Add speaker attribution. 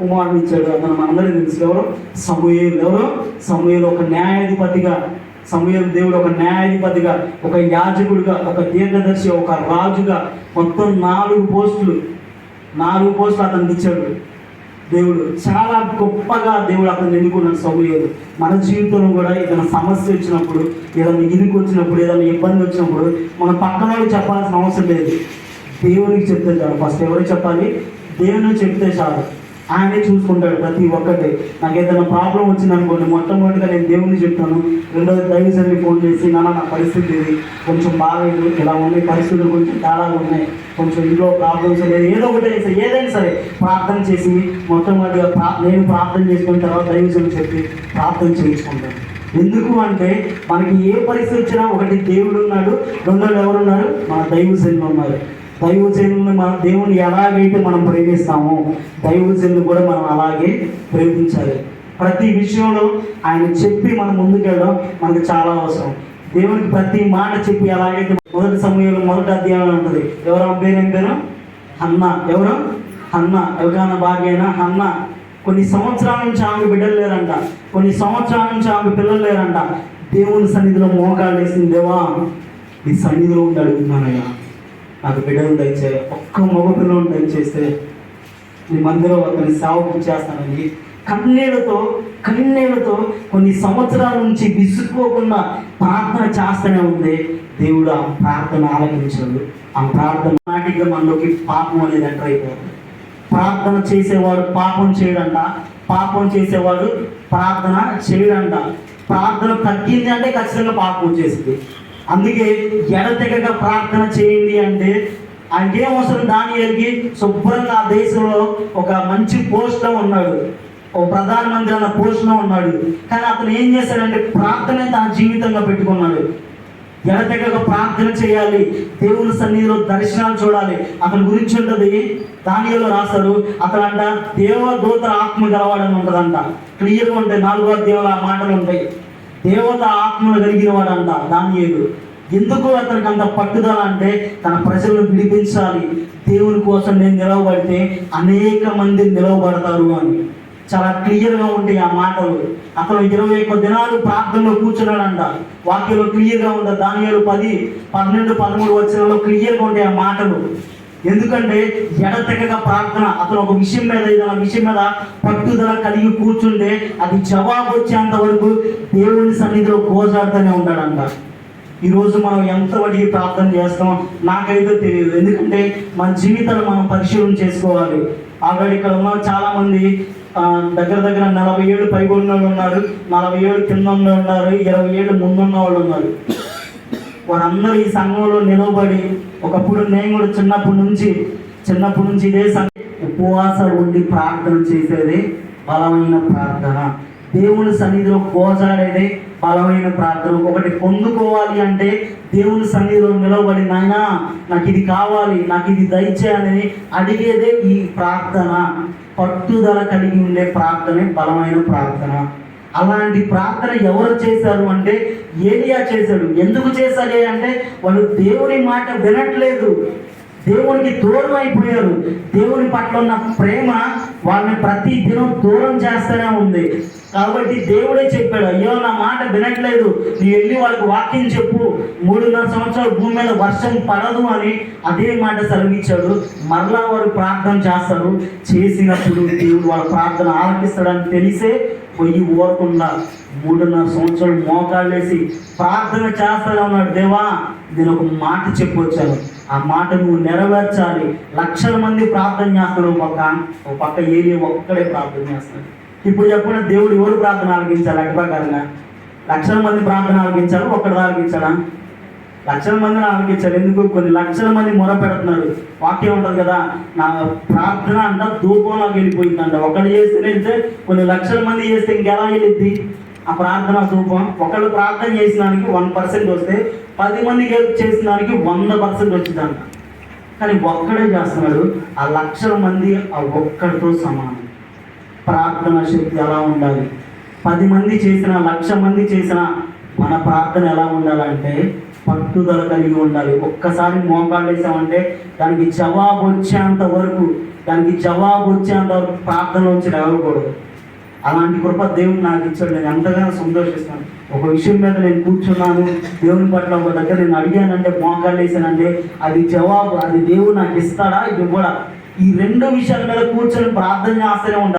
Speaker 1: కుమారుడు ఇచ్చాడు. అతను మనందరికీ తెలుసు. ఎవరు? సమూయేలు ఒక న్యాయాధిపతిగా, దేవుడు ఒక న్యాయాధిపతిగా, ఒక యాజకుడిగా, ఒక దీర్ఘదర్శి, ఒక రాజుగా మొత్తం 4 పోస్టులు అతనికి ఇచ్చాడు దేవుడు. చాలా గొప్పగా దేవుడు అతను ఎన్నుకున్నాడు సమూయేలు. మన జీవితంలో కూడా ఏదైనా సమస్య వచ్చినప్పుడు, ఏదైనా ఇరుకు వచ్చినప్పుడు, ఏదైనా ఇబ్బంది వచ్చినప్పుడు మనం పక్కన వాళ్ళకి చెప్పాల్సిన అవసరం లేదు, దేవునికి చెప్తే చాలు. ఫస్ట్ ఎవరికి చెప్పాలి? దేవునికి చెప్తే చాలు. ఆయనే చూసుకుంటాడు ప్రతి ఒక్కటి. నాకు ఏదైనా ప్రాబ్లం వచ్చిందనుకోండి, మొట్టమొదటిగా నేను దేవునికి చెప్తాను. రెండోది దైవజనుడికి ఫోన్ చేసి, నాన్న నా పరిస్థితి ఇది కొంచెం బాగాలేదు, ఇలా ఉన్నాయి, పరిస్థితులు కొంచెం తేడాగా ఉన్నాయి, కొంచెం ఇంట్లో ప్రాబ్లమ్స్ లేదు, ఏదో ఒకటి ఏదైనా సరే ప్రార్థన చేసి మొట్టమొదటిగా నేను ప్రార్థన చేసుకున్న తర్వాత దైవజనుడికి చెప్పి ప్రార్థన చేయించుకుంటాను. ఎందుకు అంటే మనకి ఏ పరిస్థితి వచ్చినా ఒకటి దేవుడు ఉన్నాడు, రెండోది ఎవరున్నారు? మన దైవజనులు ఉన్నారు. దైవజనులను మన దేవుని ఎలాగైతే మనం ప్రేమిస్తామో దైవజనులు కూడా మనం అలాగే ప్రేమించాలి. ప్రతి విషయంలో ఆయన చెప్పి మనం ముందుకెళ్ళడం మనకు చాలా అవసరం. దేవునికి ప్రతి మాట చెప్పి ఎలాగైతే మొదటి సమయంలో మొదటి అధ్యాయంలో ఉంటుంది. ఎవరు ఏం పేరు? హన్న. ఎవరు? హన్న. ఎవరికైనా భార్య అయినా హన్న. కొన్ని సంవత్సరాల నుంచి ఆమె బిడ్డలు లేరంట, కొన్ని సంవత్సరాల నుంచి ఆమె పిల్లలు లేరంట. దేవుని సన్నిధిలో మోకాళ్ళు వేసింది, దేవా నీ సన్నిధిలో ఉండి అడుగుతున్నానయ్యా, నాకు బిడ్డలు దయచే, ఒక్క మగ పిల్లలు దయచేస్తే నీ మందిరం అతని సేవకు చేస్తానని కన్నీళ్లతో కొన్ని సంవత్సరాల నుంచి విసుక్కోకుండా ప్రార్థన చేస్తూనే ఉంది. దేవుడు ఆ ప్రార్థన ఆలకించాడు. ఆ ప్రార్థన నాటిగా మనలోకి పాపం అనేది ఎంటర్ అయిపోతుంది. ప్రార్థన చేసేవాడు పాపం చేయడంట, పాపం చేసేవాడు ప్రార్థన చేయడంట. ప్రార్థన తగ్గింది అంటే ఖచ్చితంగా పాపం వచ్చేసింది. అందుకే ఎడతెగక ప్రార్థన చేయండి అంటే ఆయనకేం అవసరం? దానియేలుకి శుభ్రంగా ఆ దేశంలో ఒక మంచి పోస్ట్లో ఉన్నాడు, ఒక ప్రధానమంత్రి అన్న పోస్ట్లో ఉన్నాడు. కానీ అతను ఏం చేశాడంటే ప్రార్థన తన జీవితంగా పెట్టుకున్నాడు. ఎడతెగక ప్రార్థన చేయాలి, దేవుని సన్నిధిలో దర్శనాలు చూడాలి. అతని గురించి ఉంటుంది, దానియేలు రాశారు. అతను అంట దేవదూత ఆత్మ గలవాడని ఉంటుందంట. క్లియర్గా ఉంటాయి, 4వ అధ్యాయంలో ఆ మాటలు ఉంటాయి. దేవత ఆత్మను కలిగిన వాడంట దానియేలు. ఎందుకు అతనికి అంత పట్టుదల అంటే తన ప్రజలను విడిపించాలి. దేవుని కోసం నేను నిలవబడితే అనేక మంది నిలవబడతారు అని చాలా క్లియర్గా ఉంటాయి ఆ మాటలు. అతను 21 దినాలు ప్రార్థనలో కూర్చున్నాడంట. వాక్యంలో క్లియర్గా ఉంటుంది. దానియేలు 10, 12, 13 వచనాల్లో క్లియర్గా ఉంటాయి ఆ మాటలు. ఎందుకంటే ఎడతెగక ప్రార్థన. అతను ఒక విషయం మీద ఏదైనా విషయం మీద పట్టుదల కలిగి కూర్చుంటే అది జవాబు వచ్చేంత వరకు దేవుని సన్నిధిలో గోజాడుతూనే ఉంటాడంట. ఈరోజు మనం ఎంతవరకు ప్రార్థన చేస్తామో నాకైతే తెలియదు. ఎందుకంటే మన జీవితాలు మనం పరిశీలన చేసుకోవాలి. ఆల్రెడీ ఇక్కడ ఉన్న చాలామంది దగ్గర 40 ఏళ్ళు పైబడిన వాళ్ళు ఉన్నారు, 40 ఏళ్ళు కింద ఉన్న ఉన్నారు, 20 ఏళ్ళు ముందున్న వాళ్ళు ఉన్నారు. వారందరూ ఈ సంఘంలో నిలబడి ఒకప్పుడు నేను కూడా చిన్నప్పటి నుంచి ఇదే ఉపవాసాలు ఉండి ప్రార్థన చేసేది బలమైన ప్రార్థన. దేవుని సన్నిధిలో గోజాడేదే బలమైన ప్రార్థన. ఒకటి పొందుకోవాలి అంటే దేవుని సన్నిధిలో నిలబడి, నాయనా నాకు ఇది కావాలి, నాకు ఇది దయచేయాలని అడిగేదే ఈ ప్రార్థన. పట్టుదల కలిగి ఉండే ప్రార్థనే బలమైన ప్రార్థన. అలాంటి ప్రార్థన ఎవరు చేశారు అంటే ఏలియా చేశాడు. ఎందుకు చేశాడు అంటే వాళ్ళు దేవుని మాట వినట్లేదు, దేవునికి దూరం అయిపోయారు. దేవుని పట్ల ఉన్న ప్రేమ వాళ్ళని ప్రతి దినం దూరం చేస్తూనే ఉంది. కాబట్టి దేవుడే చెప్పాడు, అయ్యో నా మాట వినట్లేదు, నువ్వు వెళ్ళి వాళ్ళకి వాక్యం చెప్పు, 3.5 సంవత్సరాలు భూమి మీద వర్షం పడదు అని అదే మాట సెలవిచ్చాడు. మరలా వారు ప్రార్థన చేస్తారు. చేసినప్పుడు దేవుడు వాళ్ళ ప్రార్థన ఆలకిస్తాడని తెలిసే పొయ్యి ఊరకుండా 3.5 సంవత్సరాలు మోకాళ్ళేసి ప్రార్థన చేస్తానే ఉన్నాడు. దేవా నేను ఒక మాట చెప్పొచ్చాను, ఆ మాట నువ్వు నెరవేర్చాలి. లక్షల మంది ప్రార్థన చేస్తాడు, ఒక పక్క ఏలియా ఒక్కడే ప్రార్థన చేస్తాడు. ఇప్పుడు చెప్పిన దేవుడు ఎవరు ప్రార్థన ఆలకించాలి? అటు ప్రకారంగా లక్షల మంది ప్రార్థన ఆలకించాలి, ఒక్కడు ఆలకించాడా? లక్షల మందిని ఆలకించాలి. ఎందుకు? కొన్ని లక్షల మంది మొర పెడుతున్నారు. వాక్యం ఉంటుంది కదా, నా ప్రార్థన అంట ధూపంలోకి వెళ్ళిపోయిందంట. ఒకళ్ళు చేస్తే కొన్ని లక్షల మంది చేస్తే ఇంకెలా వెళ్ళిద్ది ఆ ప్రార్థన ధూపం? ఒకళ్ళు ప్రార్థన చేసిన దానికి 1% వస్తే 10 మందికి చేసిన దానికి 100% వచ్చిందంట. కానీ ఒక్కడే చేస్తున్నాడు. ఆ లక్షల మంది ఆ ఒక్కడితో సమానం. ప్రార్థన శక్తి ఎలా ఉండాలి? 10 మంది చేసిన, 1,00,000 మంది చేసిన మన ప్రార్థన ఎలా ఉండాలంటే పట్టుదల కలిగి ఉండాలి. ఒక్కసారి మోకాళ్ళు వేసామంటే దానికి జవాబు వచ్చేంత వరకు ప్రార్థనలోంచి లేవకూడదు. అలాంటి కృప దేవుడు నాకు ఇచ్చాడు. నేను ఎంతగానో సంతోషిస్తాను. ఒక విషయం మీద నేను కూర్చున్నాను, దేవుని పట్ల ఒక దగ్గర నేను అడిగానంటే, మోకాళ్ళు వేసానంటే అది జవాబు, అది దేవుడు నాకు ఇస్తాడా ఇది కూడా. ఈ రెండు విషయాల మీద కూర్చొని ప్రార్థన చేస్తూనే ఉండాలి.